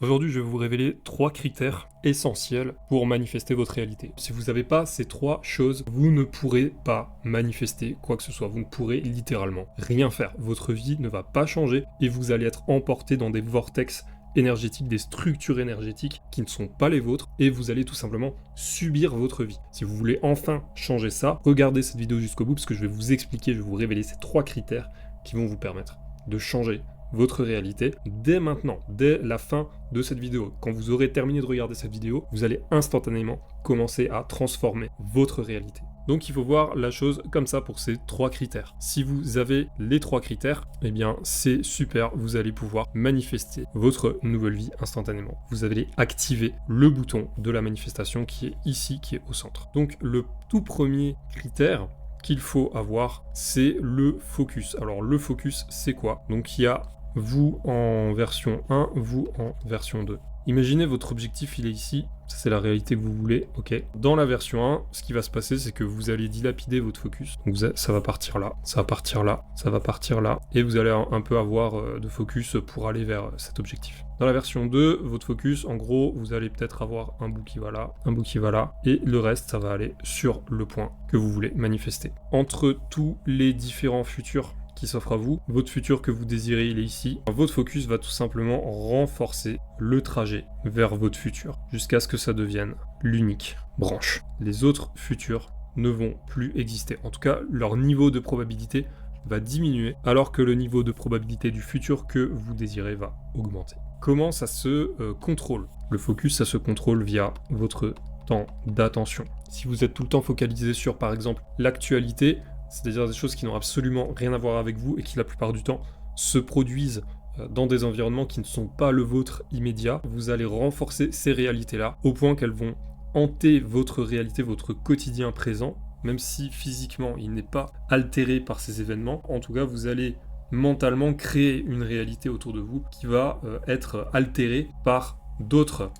Aujourd'hui, je vais vous révéler 3 critères essentiels pour manifester votre réalité. Si vous n'avez pas ces 3 choses, vous ne pourrez pas manifester quoi que ce soit. Vous ne pourrez littéralement rien faire. Votre vie ne va pas changer et vous allez être emporté dans des vortex énergétiques, des structures énergétiques qui ne sont pas les vôtres et vous allez tout simplement subir votre vie. Si vous voulez enfin changer ça, regardez cette vidéo jusqu'au bout parce que je vais vous expliquer, je vais vous révéler ces 3 critères qui vont vous permettre de changer votre réalité dès maintenant, dès la fin de cette vidéo. Quand vous aurez terminé de regarder cette vidéo, vous allez instantanément commencer à transformer votre réalité. Donc il faut voir la chose comme ça pour ces 3 critères. Si vous avez les 3 critères, eh bien c'est super, vous allez pouvoir manifester votre nouvelle vie instantanément. Vous allez activer le bouton de la manifestation qui est ici, qui est au centre. Donc le tout premier critère qu'il faut avoir, c'est le focus. Alors le focus, c'est quoi? Donc il y a vous en version 1, vous en version 2. Imaginez votre objectif, il est ici, ça c'est la réalité que vous voulez, ok. Dans la version 1, ce qui va se passer, c'est que vous allez dilapider votre focus. Donc ça va partir là, ça va partir là, ça va partir là, et vous allez un peu avoir de focus pour aller vers cet objectif. Dans la version 2, votre focus, en gros, vous allez peut-être avoir un bout qui va là, un bout qui va là, et le reste, ça va aller sur le point que vous voulez manifester. Entre tous les différents futurs qui s'offre à vous, votre futur que vous désirez, il est ici. Votre focus va tout simplement renforcer le trajet vers votre futur, jusqu'à ce que ça devienne l'unique branche. Les autres futurs ne vont plus exister. En tout cas, leur niveau de probabilité va diminuer, alors que le niveau de probabilité du futur que vous désirez va augmenter. Comment ça se contrôle? Le focus, ça se contrôle via votre temps d'attention. Si vous êtes tout le temps focalisé sur, par exemple, l'actualité, c'est-à-dire des choses qui n'ont absolument rien à voir avec vous et qui la plupart du temps se produisent dans des environnements qui ne sont pas le vôtre immédiat, vous allez renforcer ces réalités-là au point qu'elles vont hanter votre réalité, votre quotidien présent, même si physiquement il n'est pas altéré par ces événements. En tout cas, vous allez mentalement créer une réalité autour de vous qui va être altérée par d'autres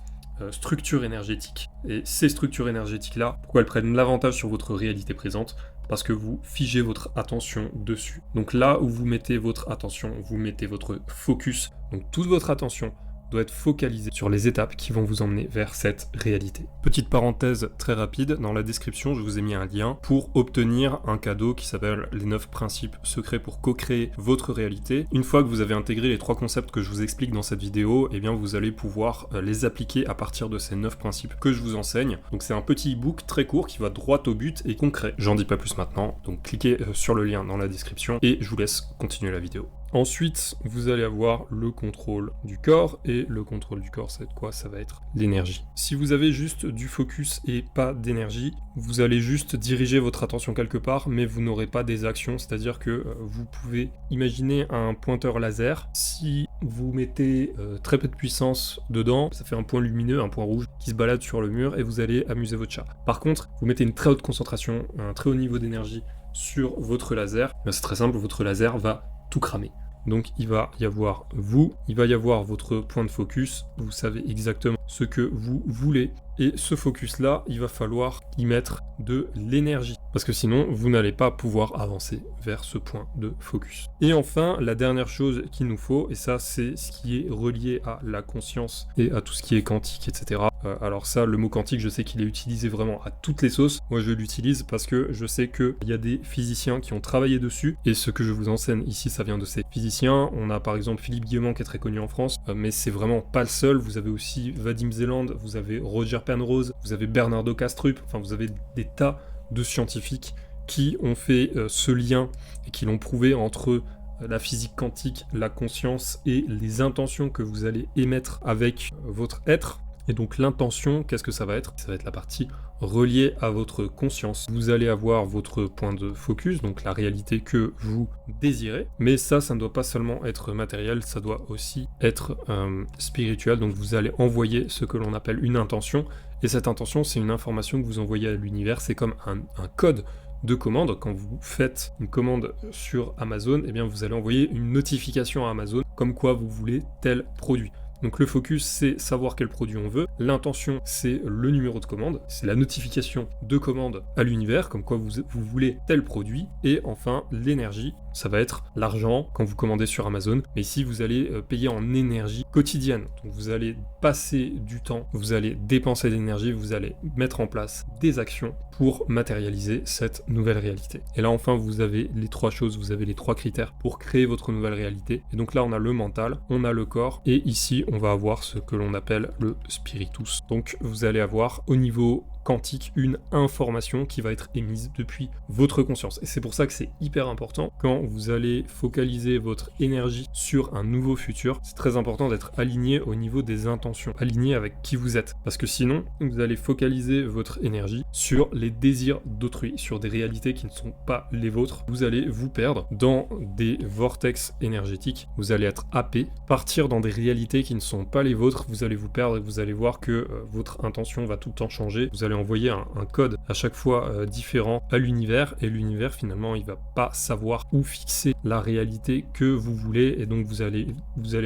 structures énergétiques. Et ces structures énergétiques-là, pourquoi elles prennent l'avantage sur votre réalité présente? Parce que vous figez votre attention dessus. Donc là où vous mettez votre attention, vous mettez votre focus. Donc toute votre attention doit être focalisée sur les étapes qui vont vous emmener vers cette réalité. Petite parenthèse très rapide, dans la description, je vous ai mis un lien pour obtenir un cadeau qui s'appelle les 9 principes secrets pour co-créer votre réalité. Une fois que vous avez intégré les 3 concepts que je vous explique dans cette vidéo, eh bien vous allez pouvoir les appliquer à partir de ces 9 principes que je vous enseigne. Donc c'est un petit e-book très court qui va droit au but et concret. J'en dis pas plus maintenant, donc cliquez sur le lien dans la description et je vous laisse continuer la vidéo. Ensuite, vous allez avoir le contrôle du corps, et le contrôle du corps, ça va être quoi? Ça va être l'énergie. Si vous avez juste du focus et pas d'énergie, vous allez juste diriger votre attention quelque part, mais vous n'aurez pas des actions, c'est-à-dire que vous pouvez imaginer un pointeur laser. Si vous mettez très peu de puissance dedans, ça fait un point lumineux, un point rouge qui se balade sur le mur, et vous allez amuser votre chat. Par contre, vous mettez une très haute concentration, un très haut niveau d'énergie sur votre laser, c'est très simple, votre laser va tout cramer. Donc il va y avoir vous, il va y avoir votre point de focus, vous savez exactement ce que vous voulez, et ce focus là, il va falloir y mettre de l'énergie, parce que sinon vous n'allez pas pouvoir avancer vers ce point de focus. Et enfin, la dernière chose qu'il nous faut, et ça c'est ce qui est relié à la conscience et à tout ce qui est quantique, etc. Alors ça, le mot quantique, je sais qu'il est utilisé vraiment à toutes les sauces. Moi je l'utilise parce que je sais qu'il y a des physiciens qui ont travaillé dessus, et ce que je vous enseigne ici, ça vient de ces physiciens. On a par exemple Philippe Guillemont qui est très connu en France, mais c'est vraiment pas le seul. Vous avez aussi Vadim Zeland, vous avez Roger Penrose, vous avez Bernardo Kastrup, enfin vous avez des tas de scientifiques qui ont fait ce lien et qui l'ont prouvé entre la physique quantique, la conscience et les intentions que vous allez émettre avec votre être. Et donc l'intention, qu'est-ce que ça va être? Ça va être la partie reliée à votre conscience. Vous allez avoir votre point de focus, donc la réalité que vous désirez, mais ça ne doit pas seulement être matériel, ça doit aussi être spirituel. Donc vous allez envoyer ce que l'on appelle une intention, et cette intention, c'est une information que vous envoyez à l'univers, c'est comme un code de commande. Quand vous faites une commande sur Amazon, eh bien vous allez envoyer une notification à Amazon comme quoi vous voulez tel produit. Donc le focus, c'est savoir quel produit on veut. L'intention, c'est le numéro de commande. C'est la notification de commande à l'univers, comme quoi vous voulez tel produit. Et enfin, l'énergie, ça va être l'argent quand vous commandez sur Amazon. Mais ici, vous allez payer en énergie quotidienne. Donc vous allez passer du temps, vous allez dépenser de l'énergie, vous allez mettre en place des actions pour matérialiser cette nouvelle réalité. Et là, enfin, vous avez les trois choses, vous avez les trois critères pour créer votre nouvelle réalité. Et donc là, on a le mental, on a le corps, et ici, on va avoir ce que l'on appelle le spiritus. Donc, vous allez avoir au niveau quantique une information qui va être émise depuis votre conscience. Et c'est pour ça que c'est hyper important quand vous allez focaliser votre énergie sur un nouveau futur. C'est très important d'être aligné au niveau des intentions, aligné avec qui vous êtes. Parce que sinon, vous allez focaliser votre énergie sur les désirs d'autrui, sur des réalités qui ne sont pas les vôtres. Vous allez vous perdre dans des vortex énergétiques. Vous allez être happé, partir dans des réalités qui ne sont pas les vôtres. Vous allez vous perdre et vous allez voir que votre intention va tout le temps changer. Vous allez envoyer un code à chaque fois différent à l'univers, et l'univers finalement il va pas savoir où fixer la réalité que vous voulez, et donc vous allez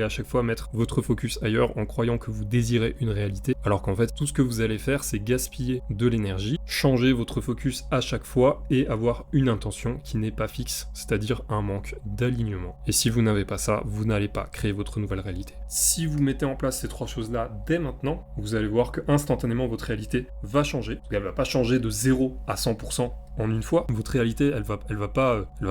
à chaque fois mettre votre focus ailleurs en croyant que vous désirez une réalité, alors qu'en fait tout ce que vous allez faire c'est gaspiller de l'énergie, changer votre focus à chaque fois et avoir une intention qui n'est pas fixe, c'est-à-dire un manque d'alignement. Et si vous n'avez pas ça, vous n'allez pas créer votre nouvelle réalité. Si vous mettez en place ces trois choses-là dès maintenant, vous allez voir que instantanément votre réalité va changer. Elle va pas changer de 0 à 100% en une fois. Votre réalité, elle va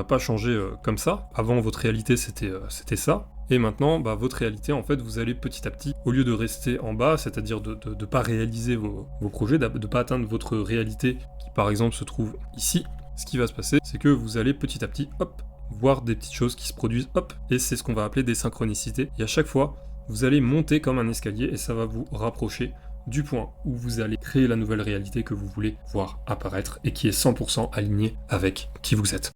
pas changer comme ça. Avant, votre réalité, c'était ça. Et maintenant, votre réalité, en fait, vous allez petit à petit, au lieu de rester en bas, c'est-à-dire de pas réaliser vos projets, de pas atteindre votre réalité qui, par exemple, se trouve ici, ce qui va se passer, c'est que vous allez petit à petit, hop, voir des petites choses qui se produisent, hop, et c'est ce qu'on va appeler des synchronicités. Et à chaque fois, vous allez monter comme un escalier et ça va vous rapprocher du point où vous allez créer la nouvelle réalité que vous voulez voir apparaître et qui est 100% alignée avec qui vous êtes.